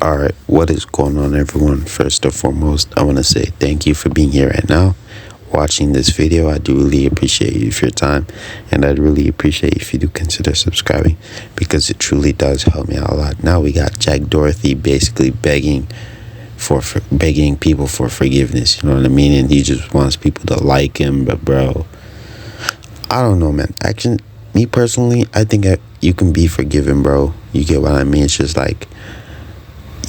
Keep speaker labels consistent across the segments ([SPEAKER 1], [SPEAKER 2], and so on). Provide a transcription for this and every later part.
[SPEAKER 1] Alright, what is going on, everyone? First and foremost, I want to say thank you for being here right now, watching this video. I do really appreciate you for your time, and I'd really appreciate if you do consider subscribing, because it truly does help me out a lot. Now we got JackDoherty basically begging people for forgiveness, you know what I mean? And he just wants people to like him, but bro, I don't know, man. Me personally, I think you can be forgiven, bro. You get what I mean? It's just like,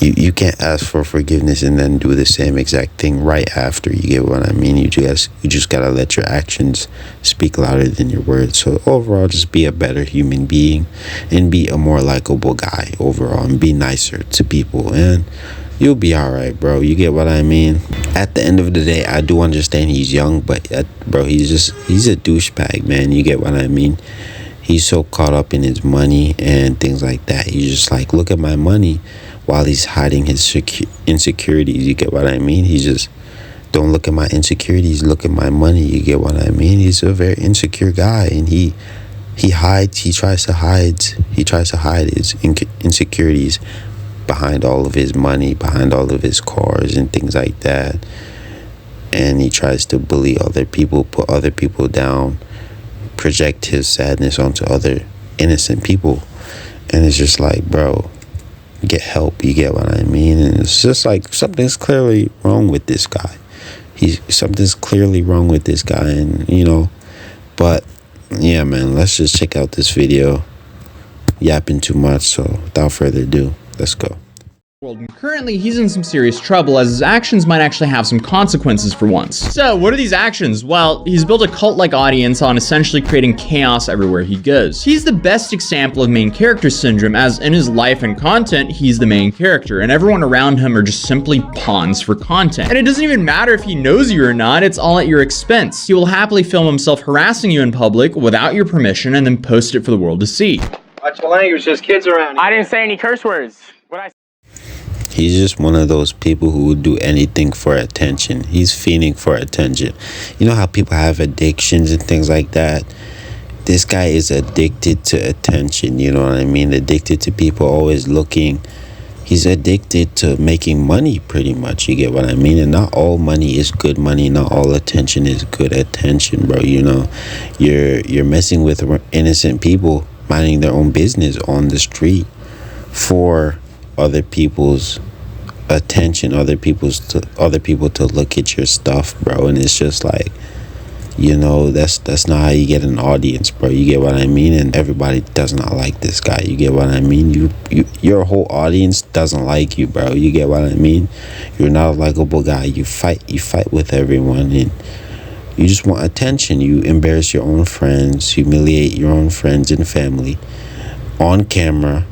[SPEAKER 1] you can't ask for forgiveness and then do the same exact thing right after. You get what I mean? You just gotta let your actions speak louder than your words. So overall, just be a better human being and be a more likable guy overall, and be nicer to people, and you'll be all right, bro. You get what I mean? At the end of the day, I do understand he's young, but bro, he's a douchebag, man. You get what I mean? He's so caught up in his money and things like that. He's just like, look at my money, while he's hiding his insecurities. You get what I mean? He's just, don't look at my insecurities, look at my money. You get what I mean? He's a very insecure guy, and he tries to hide his insecurities behind all of his money, behind all of his cars and things like that. And he tries to bully other people, put other people down, project his sadness onto other innocent people. And it's just like, bro, get help. You get what I mean? And it's just like, something's clearly wrong with this guy. Something's clearly wrong with this guy, and you know. But yeah, man, let's just check out this video. Yapping too much, so without further ado, let's go.
[SPEAKER 2] And currently he's in some serious trouble, as his actions might actually have some consequences for once. So what are these actions? Well, he's built a cult-like audience on essentially creating chaos everywhere he goes. He's the best example of main character syndrome, as in his life and content, he's the main character, and everyone around him are just simply pawns for content. And it doesn't even matter if he knows you or not, it's all at your expense. He will happily film himself harassing you in public without your permission and then post it for the world to see.
[SPEAKER 3] Watch your language, there's kids around here.
[SPEAKER 4] I didn't say any curse words.
[SPEAKER 1] He's just one of those people who would do anything for attention. He's fiending for attention. You know how people have addictions and things like that? This guy is addicted to attention, you know what I mean? Addicted to people always looking. He's addicted to making money, pretty much. You get what I mean? And not all money is good money. Not all attention is good attention, bro. You know, you're messing with innocent people minding their own business on the street for other people's attention, other people to look at your stuff, bro. And it's just like, you know, that's not how you get an audience, bro. You get what I mean? And everybody does not like this guy. You get what I mean? Your whole audience doesn't like you, bro. You get what I mean? You're not a likable guy. You fight with everyone, and you just want attention. You embarrass your own friends, humiliate your own friends and family on camera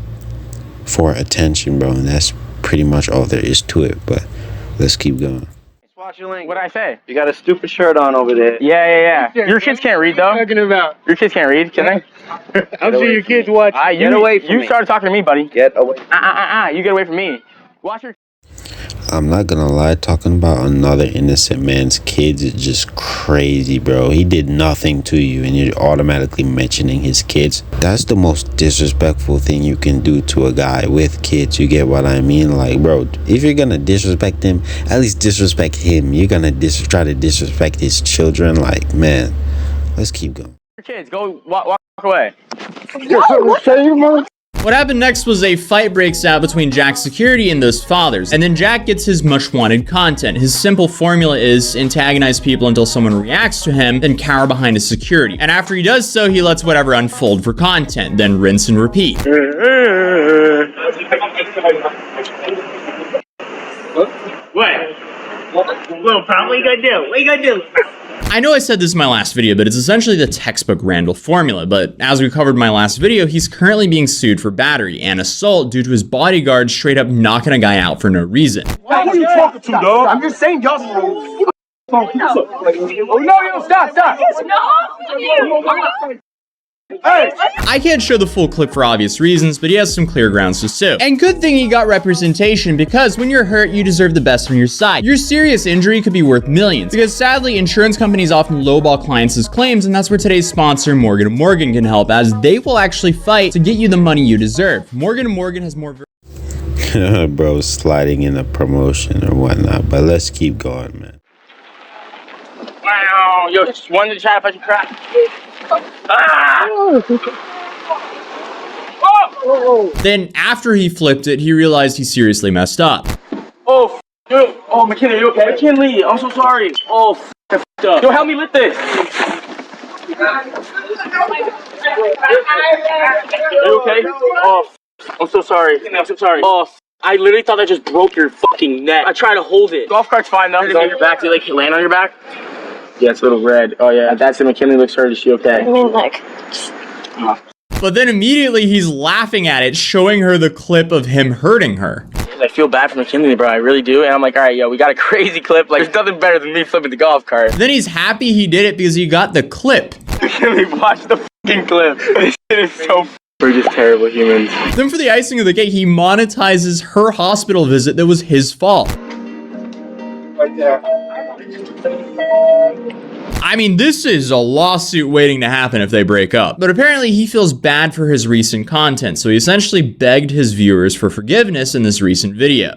[SPEAKER 1] for attention, bro. And that's pretty much all there is to it. But let's keep going.
[SPEAKER 3] Watch your language.
[SPEAKER 4] What'd I say?
[SPEAKER 3] You got a stupid shirt on over there.
[SPEAKER 4] Yeah. Your kids can't read, though.
[SPEAKER 5] What are you talking about?
[SPEAKER 4] Your kids can't read, can they?
[SPEAKER 5] I'm sure your kids watch.
[SPEAKER 3] Get away from me.
[SPEAKER 4] You started talking to me, buddy.
[SPEAKER 3] Get away.
[SPEAKER 4] You get away from me. Watch your...
[SPEAKER 1] I'm not gonna lie, talking about another innocent man's kids is just crazy, bro. He did nothing to you and you're automatically mentioning his kids. That's the most disrespectful thing you can do to a guy with kids. You get what I mean? Like, bro, if you're gonna disrespect him, at least disrespect him. You're gonna try to disrespect his children. Like, man, let's keep going.
[SPEAKER 4] Your kids, go walk away.
[SPEAKER 2] What happened next was a fight breaks out between Jack's security and those fathers, and then Jack gets his much wanted content. His simple formula is antagonize people until someone reacts to him, then cower behind his security. And after he does so, he lets whatever unfold for content, then rinse and repeat.
[SPEAKER 4] What? Little problem, what you gonna do? What you gonna do?
[SPEAKER 2] I know I said this in my last video, but it's essentially the textbook Randall formula. But as we covered in my last video, he's currently being sued for battery and assault due to his bodyguard straight up knocking a guy out for no reason.
[SPEAKER 5] Who are you talking to, dog? I'm just saying, y'all. Oh, no, stop. Hey!
[SPEAKER 2] I can't show the full clip for obvious reasons, but he has some clear grounds to sue. And good thing he got representation, because when you're hurt, you deserve the best on your side. Your serious injury could be worth millions, because sadly, insurance companies often lowball clients' claims, and that's where today's sponsor, Morgan & Morgan, can help, as they will actually fight to get you the money you deserve. Morgan & Morgan has more...
[SPEAKER 1] Bro, sliding in a promotion or whatnot. But let's keep going, man.
[SPEAKER 4] Wow, yo, just wanted to try to punch your crap. Ah! Oh!
[SPEAKER 2] Then after he flipped it, he realized he seriously messed up.
[SPEAKER 4] Oh, dude. Oh, McKinley, are you okay? McKinley, I'm so sorry. Oh, f***ed up. Yo, help me lift this. Are you okay? Oh, I'm so sorry. I'm so sorry. Oh, I literally thought I just broke your fucking neck. I tried to hold it. Golf cart's fine though. It's on your back. Do you like land on your back? Yeah, it's a little red. Oh yeah. That's it. McKinley looks hurt. Is she okay?
[SPEAKER 6] Like.
[SPEAKER 2] But then immediately he's laughing at it, showing her the clip of him hurting her.
[SPEAKER 4] I feel bad for McKinley, bro. I really do. And I'm like, all right, yo, we got a crazy clip. Like, there's nothing better than me flipping the golf cart.
[SPEAKER 2] Then he's happy he did it because he got the clip.
[SPEAKER 4] McKinley, watch the fucking clip. This shit is so. We're just terrible humans.
[SPEAKER 2] Then for the icing of the cake, he monetizes her hospital visit that was his fault.
[SPEAKER 5] Right there.
[SPEAKER 2] I mean, this is a lawsuit waiting to happen if they break up. But apparently he feels bad for his recent content, so he essentially begged his viewers for forgiveness in this recent video.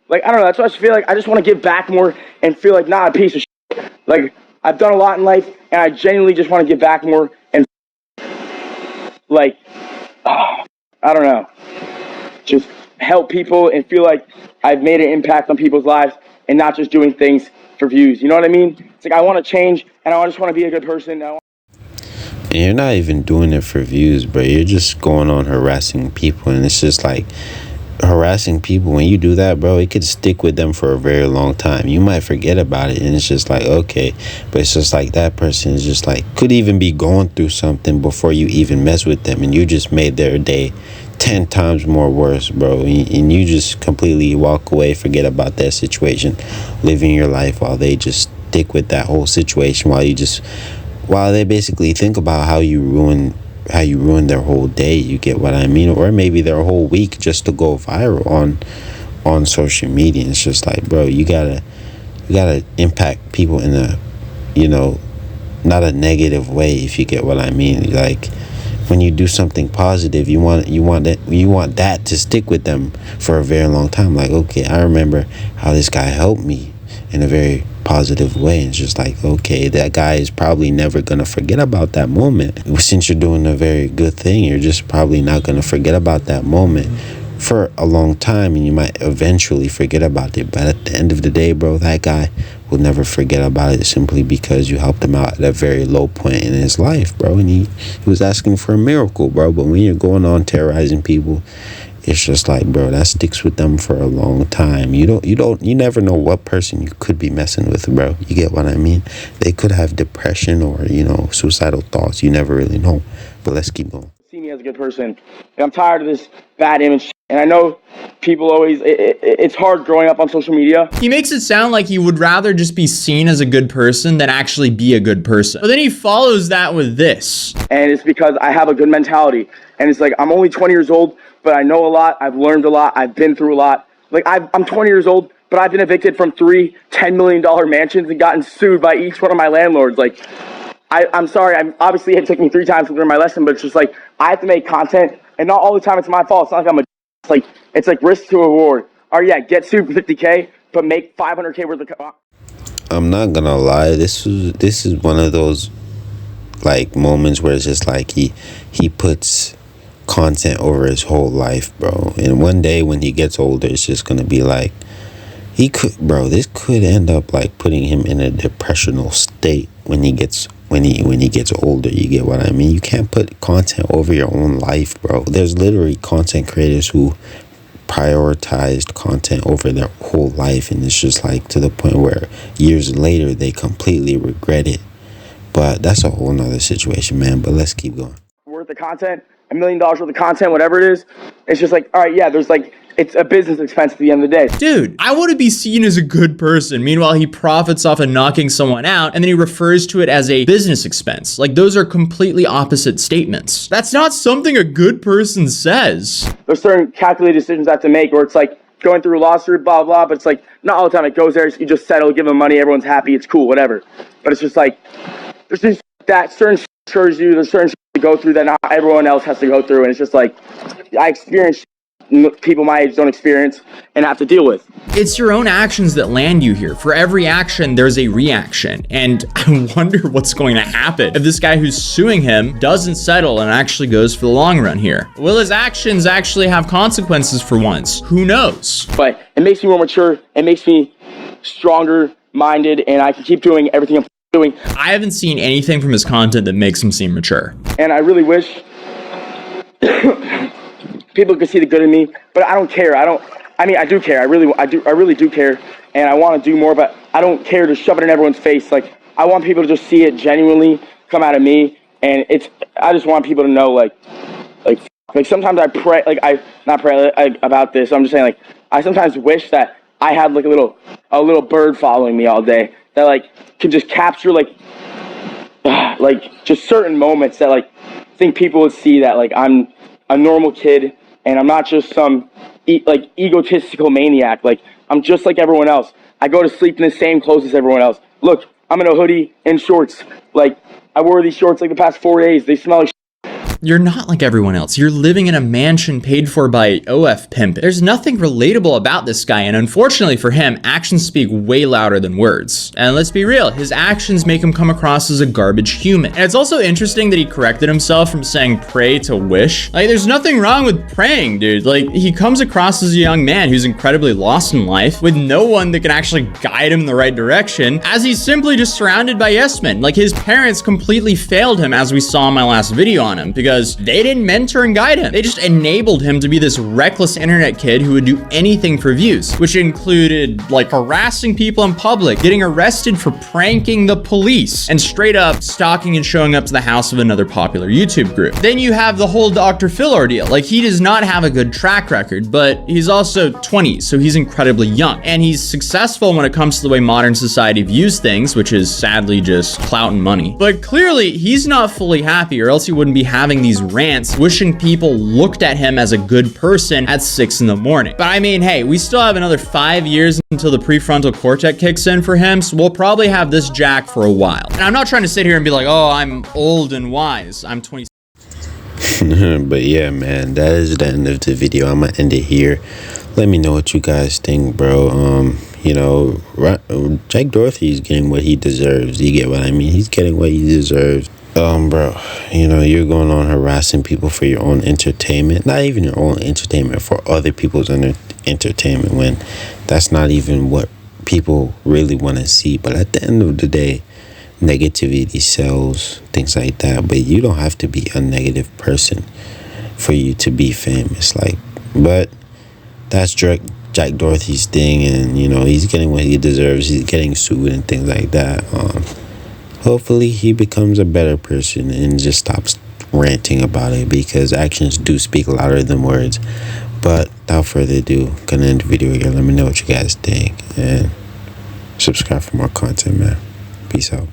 [SPEAKER 7] Like, I don't know, that's what I just feel like. I just want to give back more and feel like not a piece of shit. Like, I've done a lot in life, and I genuinely just want to give back more and like, I don't know, just help people and feel like I've made an impact on people's lives and not just doing things for views. You know what I mean? It's like I want to change, and I just want to be a good person.
[SPEAKER 1] And you're not even doing it for views, bro. You're just going on harassing people, and it's just like harassing people. When you do that, bro, it could stick with them for a very long time. You might forget about it, and it's just like, okay, but it's just like that person is just like could even be going through something before you even mess with them, and you just made their day 10 times more worse, bro, and you just completely walk away, forget about that situation, living your life while they just stick with that whole situation, while they basically think about how you ruin their whole day. You get what I mean? Or maybe their whole week, just to go viral on social media. It's just like, bro, you gotta impact people in a, not a negative way, if you get what I mean. Like, when you do something positive, you want that to stick with them for a very long time. Like, okay, I remember how this guy helped me in a very positive way. And it's just like, okay, that guy is probably never gonna forget about that moment. Since you're doing a very good thing, you're just probably not gonna forget about that moment for a long time, and you might eventually forget about it. But at the end of the day, bro, that guy will never forget about it, simply because you helped him out at a very low point in his life, bro. And he was asking for a miracle, bro. But when you're going on terrorizing people, it's just like, bro, that sticks with them for a long time. You never know what person you could be messing with, bro. You get what I mean? They could have depression or, suicidal thoughts. You never really know. But let's keep going.
[SPEAKER 7] See me as a good person. And I'm tired of this bad image. And I know people always, it's hard growing up on social media.
[SPEAKER 2] He makes it sound like he would rather just be seen as a good person than actually be a good person. But then he follows that with this.
[SPEAKER 7] And it's because I have a good mentality. And it's like, I'm only 20 years old, but I know a lot. I've learned a lot. I've been through a lot. Like, I'm 20 years old, but I've been evicted from 3 $10 million mansions and gotten sued by each one of my landlords. Like, I'm sorry. Obviously, it took me 3 times to learn my lesson, but it's just like, I have to make content, and not all the time it's my fault. It's not like it's like risk to reward. Or yeah, get sued for $50K, but make $500K worth of.
[SPEAKER 1] I'm not gonna lie. This is one of those like moments where it's just like he puts content over his whole life, bro. And one day when he gets older, it's just gonna be like this could end up like putting him in a depressional state when he gets older. You get what I mean? You can't put content over your own life, bro. There's literally content creators who prioritized content over their whole life, and it's just like to the point where years later they completely regret it. But that's a whole nother situation, man. But let's keep going.
[SPEAKER 7] Worth of content, $1 million worth of content, whatever it is. It's just like, all right, yeah, there's like, it's a business expense at the end of the day.
[SPEAKER 2] Dude, I want to be seen as a good person. Meanwhile, he profits off of knocking someone out, and then he refers to it as a business expense. Like, those are completely opposite statements. That's not something a good person says.
[SPEAKER 7] There's certain calculated decisions I have to make where it's like going through a lawsuit, blah, blah, but it's like, not all the time it goes there. You just settle, give them money, everyone's happy, it's cool, whatever. But it's just like, there's just that certain there's certain to go through that not everyone else has to go through, and it's just like, I experienced people my age don't experience and have to deal with.
[SPEAKER 2] It's your own actions that land you here. For every action, there's a reaction. And I wonder what's going to happen if this guy who's suing him doesn't settle and actually goes for the long run here. Will his actions actually have consequences for once? Who knows?
[SPEAKER 7] But it makes me more mature. It makes me stronger minded, and I can keep doing everything I'm doing.
[SPEAKER 2] I haven't seen anything from his content that makes him seem mature.
[SPEAKER 7] And I really wish people could see the good in me, but I don't care. I do care. I really do care, and I want to do more, but I don't care to shove it in everyone's face. Like, I want people to just see it genuinely come out of me, and I just want people to know, like sometimes I pray, about this. I'm just saying, like, I sometimes wish that I had like a little bird following me all day that like can just capture like just certain moments that like I think people would see that like I'm a normal kid and I'm not just some egotistical maniac. Like, I'm just like everyone else. I go to sleep in the same clothes as everyone else. Look, I'm in a hoodie and shorts. Like, I wore these shorts like the past 4 days. They smell like
[SPEAKER 2] You're not like everyone else. You're living in a mansion paid for by OF Pimp. There's nothing relatable about this guy, and unfortunately for him, actions speak way louder than words. And let's be real, his actions make him come across as a garbage human. And it's also interesting that he corrected himself from saying pray to wish. Like, there's nothing wrong with praying, dude. Like, he comes across as a young man who's incredibly lost in life, with no one that can actually guide him in the right direction, as he's simply just surrounded by yes men. Like, his parents completely failed him, as we saw in my last video on him, because they didn't mentor and guide him. They just enabled him to be this reckless internet kid who would do anything for views, which included like harassing people in public, getting arrested for pranking the police, and straight up stalking and showing up to the house of another popular YouTube group. Then you have the whole Dr. Phil ordeal. Like, he does not have a good track record, but he's also 20, so he's incredibly young. And he's successful when it comes to the way modern society views things, which is sadly just clout and money. But clearly, he's not fully happy, or else he wouldn't be having these rants wishing people looked at him as a good person at 6 in the morning. But I mean, hey, we still have another 5 years until the prefrontal cortex kicks in for him, so we'll probably have this Jack for a while. And I'm not trying to sit here and be like, oh, I'm old and wise. I'm 20.
[SPEAKER 1] But yeah, man, that is the end of the video. I'm gonna end it here. Let me know what you guys think, bro. You know, JackDoherty is getting what he deserves. You get what I mean? He's getting what he deserves. Bro, you know, you're going on harassing people for your own entertainment. Not even your own entertainment, for other people's entertainment, when that's not even what people really want to see. But at the end of the day, negativity sells, things like that. But you don't have to be a negative person for you to be famous. Like, but that's JackDoherty's thing, and you know, he's getting what he deserves. He's getting sued and things like that. Hopefully he becomes a better person and just stops ranting about it, because actions do speak louder than words. But without further ado, gonna end the video here. Let me know what you guys think, and subscribe for more content, man. Peace out.